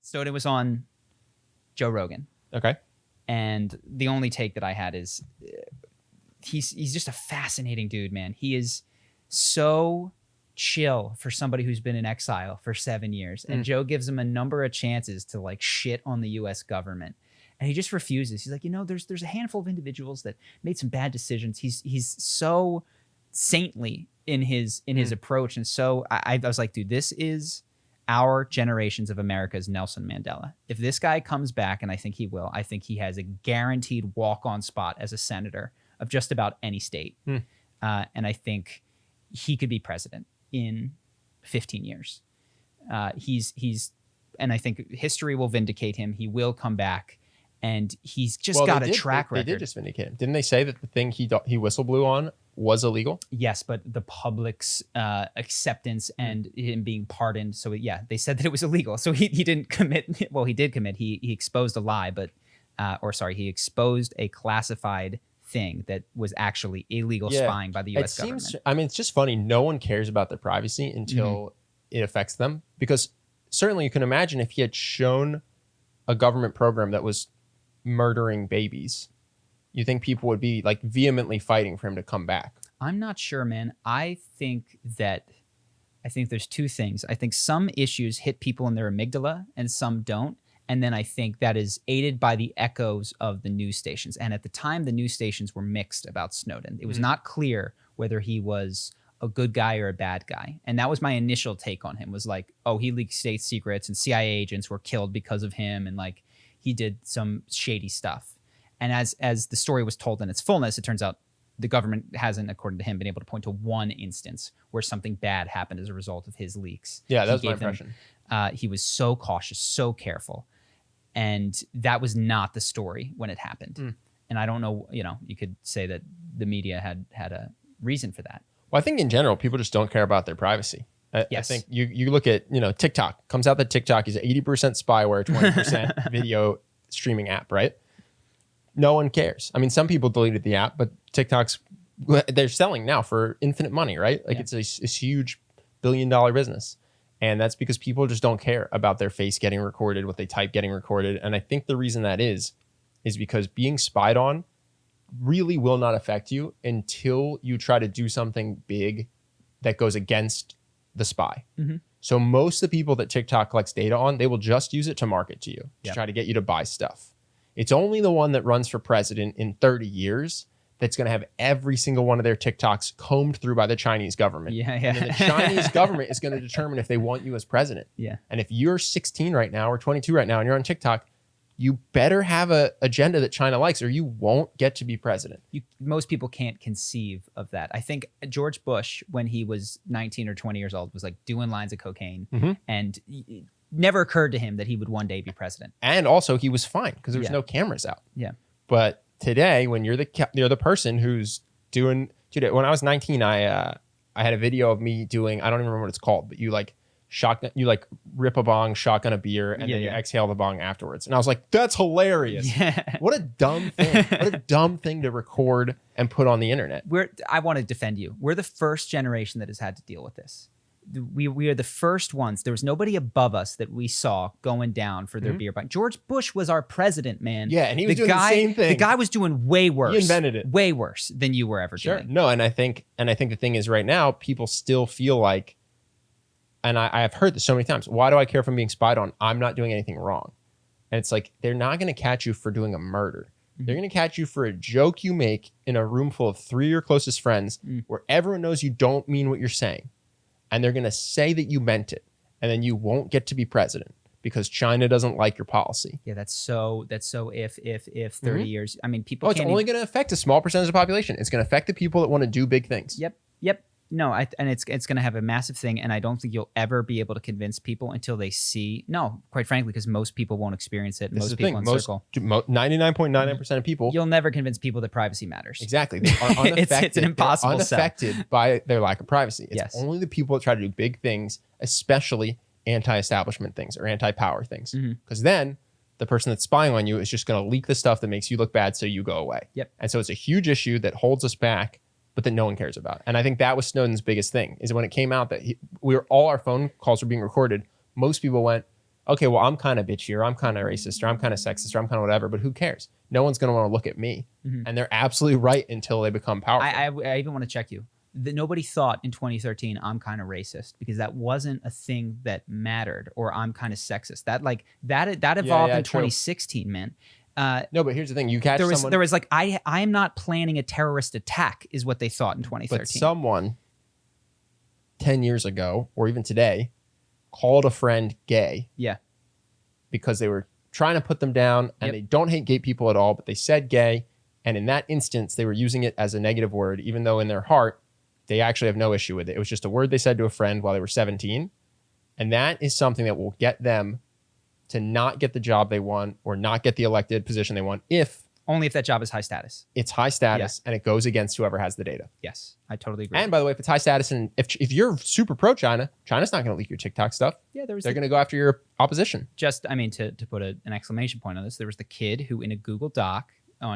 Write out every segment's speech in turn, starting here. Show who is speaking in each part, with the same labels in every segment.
Speaker 1: Snowden was on Joe Rogan.
Speaker 2: Okay.
Speaker 1: And the only take that I had is he's just a fascinating dude, man. He is so chill for somebody who's been in exile for 7 years. And Joe gives him a number of chances to like shit on the US government. And he just refuses. He's like, there's a handful of individuals that made some bad decisions. He's so saintly in his approach. And so I was like, dude, this is our generations of America's Nelson Mandela. If this guy comes back, and I think he will, I think he has a guaranteed walk-on spot as a senator of just about any state. And I think he could be president in 15 years. And I think history will vindicate him. He will come back, and he's just got a track record.
Speaker 2: They did just vindicate him. Didn't they say that the thing he whistleblew on was illegal?
Speaker 1: Yes, but the public's acceptance and him being pardoned. So yeah, they said that it was illegal. So he didn't commit. Well, he did commit. He exposed a lie, he exposed a classified thing that was actually illegal spying by the U.S. government.
Speaker 2: It's just funny. No one cares about their privacy until it affects them. Because certainly you can imagine if he had shown a government program that was murdering babies, you think people would be like vehemently fighting for him to come back?
Speaker 1: I'm not sure, man. I think there's two things. I think some issues hit people in their amygdala and some don't. And then I think that is aided by the echoes of the news stations. And at the time, the news stations were mixed about Snowden. It was not clear whether he was a good guy or a bad guy. And that was my initial take on him, was like, oh, he leaked state secrets and CIA agents were killed because of him. And like he did some shady stuff. And as the story was told in its fullness, it turns out the government hasn't, according to him, been able to point to one instance where something bad happened as a result of his leaks.
Speaker 2: Yeah, that was my impression.
Speaker 1: He was so cautious, so careful. And that was not the story when it happened. And I don't know, you could say that the media had a reason for that.
Speaker 2: Well, I think in general, people just don't care about their privacy. I think you look at, TikTok. Comes out that TikTok is 80% spyware, 20% video streaming app, right? No one cares. I mean, some people deleted the app, but they're selling now for infinite money, right? Like it's a huge billion-dollar business. And that's because people just don't care about their face getting recorded, what they type getting recorded. And I think the reason that is because being spied on really will not affect you until you try to do something big that goes against the spy. So most of the people that TikTok collects data on, they will just use it to market to you, to try to get you to buy stuff. It's only the one that runs for president in 30 years that's going to have every single one of their TikToks combed through by the Chinese government. And then the Chinese government is going to determine if they want you as president. And if you're 16 right now or 22 right now and you're on TikTok, you better have an agenda that China likes or you won't get to be president.
Speaker 1: Most people can't conceive of that. I think George Bush, when he was 19 or 20 years old, was like doing lines of cocaine and it never occurred to him that he would one day be president.
Speaker 2: And also he was fine because there was no cameras out. But today, when you're the person who's doing, dude, when I was 19, I had a video of me doing, I don't even remember what it's called, but you rip a bong, shotgun a beer, and then you exhale the bong afterwards. And I was like, that's hilarious. What a dumb thing. What a dumb thing to record and put on the internet.
Speaker 1: I want to defend you. We're the first generation that has had to deal with this. We are the first ones. There was nobody above us that we saw going down for their beer bong. George Bush was our president, man.
Speaker 2: Yeah, and he was doing the same thing.
Speaker 1: The guy was doing way worse.
Speaker 2: He invented it.
Speaker 1: Way worse than you were ever doing.
Speaker 2: No, and I think the thing is right now, people still feel like, and I have heard this so many times, why do I care if I'm being spied on? I'm not doing anything wrong. And it's like, they're not going to catch you for doing a murder. They're going to catch you for a joke you make in a room full of 3 of your closest friends where everyone knows you don't mean what you're saying. And they're going to say that you meant it. And then you won't get to be president because China doesn't like your policy.
Speaker 1: Yeah, that's so if 30 years. I mean, people
Speaker 2: it's only going to affect a small percentage of the population. It's going to affect the people that want to do big things.
Speaker 1: Yep. No, and it's going to have a massive thing, and I don't think you'll ever be able to convince people until they see. No, quite frankly, because most people won't experience it. Most people in circle.
Speaker 2: 99.99% of people.
Speaker 1: You'll never convince people that privacy matters.
Speaker 2: Exactly. They are unaffected.
Speaker 1: It's an impossible
Speaker 2: unaffected by their lack of privacy. It's only the people that try to do big things, especially anti-establishment things or anti-power things. Because then the person that's spying on you is just going to leak the stuff that makes you look bad so you go away. And so it's a huge issue that holds us back, but that no one cares about. And I think that was Snowden's biggest thing, is when it came out that all our phone calls were being recorded, most people went, okay, well, I'm kind of bitchy, or I'm kind of racist, or I'm kind of sexist, or I'm kind of whatever, but who cares? No one's going to want to look at me. And they're absolutely right until they become powerful.
Speaker 1: I even want to check you. Nobody thought in 2013 I'm kind of racist, because that wasn't a thing that mattered, or I'm kind of sexist. That evolved in 2016, man.
Speaker 2: No, but here's the thing: you catch someone.
Speaker 1: There was like, I am not planning a terrorist attack, is what they thought in 2013.
Speaker 2: But someone 10 years ago, or even today, called a friend gay.
Speaker 1: Yeah.
Speaker 2: Because they were trying to put them down, and they don't hate gay people at all, but they said gay. And in that instance, they were using it as a negative word, even though in their heart, they actually have no issue with it. It was just a word they said to a friend while they were 17. And that is something that will get them to not get the job they want, or not get the elected position they want,
Speaker 1: only if that job is high status.
Speaker 2: It's high status, and it goes against whoever has the data.
Speaker 1: Yes, I totally agree.
Speaker 2: And by the way, if it's high status, and if you're super pro-China, China's not going to leak your TikTok stuff.
Speaker 1: Yeah,
Speaker 2: they're going to go after your opposition.
Speaker 1: Just, I mean, to put an exclamation point on this, there was the kid who in a Google Doc,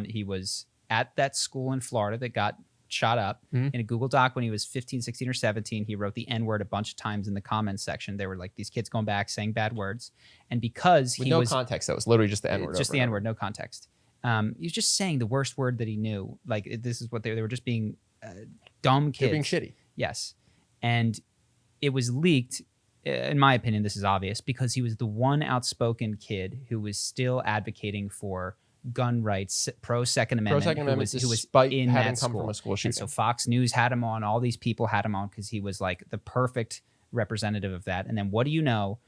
Speaker 1: he was at that school in Florida that got shot up. In a Google Doc when he was 15, 16, or 17, he wrote the N-word a bunch of times in the comments section. They were like, these kids going back saying bad words. And because
Speaker 2: With no context, that was literally just the N-word.
Speaker 1: Just the N-word, no context. He was just saying the worst word that he knew. Like, this is what they were just being dumb kids.
Speaker 2: They're being shitty.
Speaker 1: Yes. And it was leaked, in my opinion, this is obvious, because he was the one outspoken kid who was still advocating for gun rights, pro-Second Amendment, who was in that school.
Speaker 2: From a school shooting.
Speaker 1: And so Fox News had him on. All these people had him on because he was like the perfect representative of that. And then what do you know?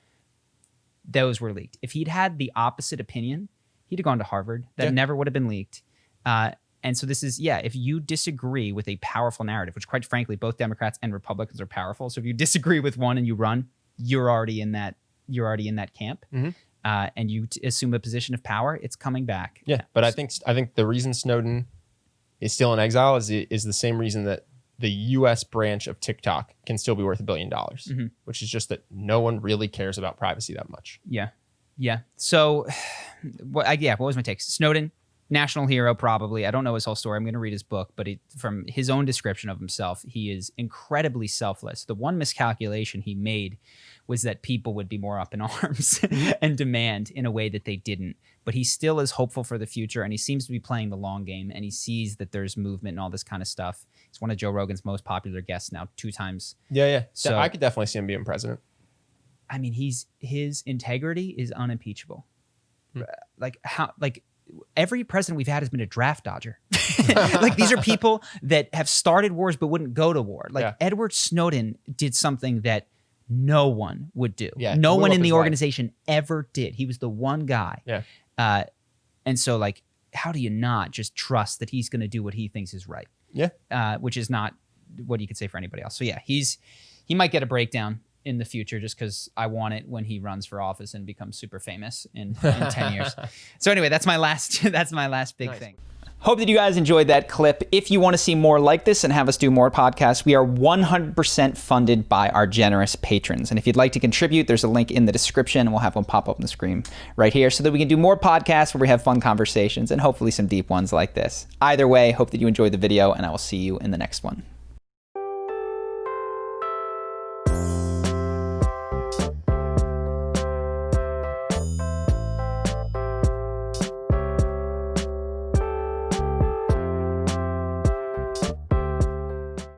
Speaker 1: Those were leaked. If he'd had the opposite opinion, he'd have gone to Harvard. That never would have been leaked. And so this is, if you disagree with a powerful narrative, which quite frankly, both Democrats and Republicans are powerful. So if you disagree with one and you run, you're already in that camp. And you assume a position of power, it's coming back.
Speaker 2: Yeah, but I think the reason Snowden is still in exile is the same reason that the U.S. branch of TikTok can still be worth $1 billion, which is just that no one really cares about privacy that much.
Speaker 1: Yeah. So, what was my take? Snowden, national hero, probably. I don't know his whole story. I'm going to read his book, but from his own description of himself, he is incredibly selfless. The one miscalculation he made was that people would be more up in arms and demand in a way that they didn't. But he still is hopeful for the future, and he seems to be playing the long game, and he sees that there's movement and all this kind of stuff. He's one of Joe Rogan's most popular guests now, 2 times.
Speaker 2: Yeah. So I could definitely see him being president.
Speaker 1: I mean, his integrity is unimpeachable. Every president we've had has been a draft dodger. Like, these are people that have started wars but wouldn't go to war. Edward Snowden did something that no one would do. No one in the organization ever did. He was the one guy. And so, like, how do you not just trust that he's going to do what he thinks is right? Which is not what you could say for anybody else. So yeah, he might get a breakdown in the future just because I want it when he runs for office and becomes super famous in 10 years. So anyway, that's my last big thing. Hope that you guys enjoyed that clip. If you want to see more like this and have us do more podcasts, we are 100% funded by our generous patrons. And if you'd like to contribute, there's a link in the description, and we'll have one pop up on the screen right here so that we can do more podcasts where we have fun conversations and hopefully some deep ones like this. Either way, hope that you enjoyed the video, and I will see you in the next one.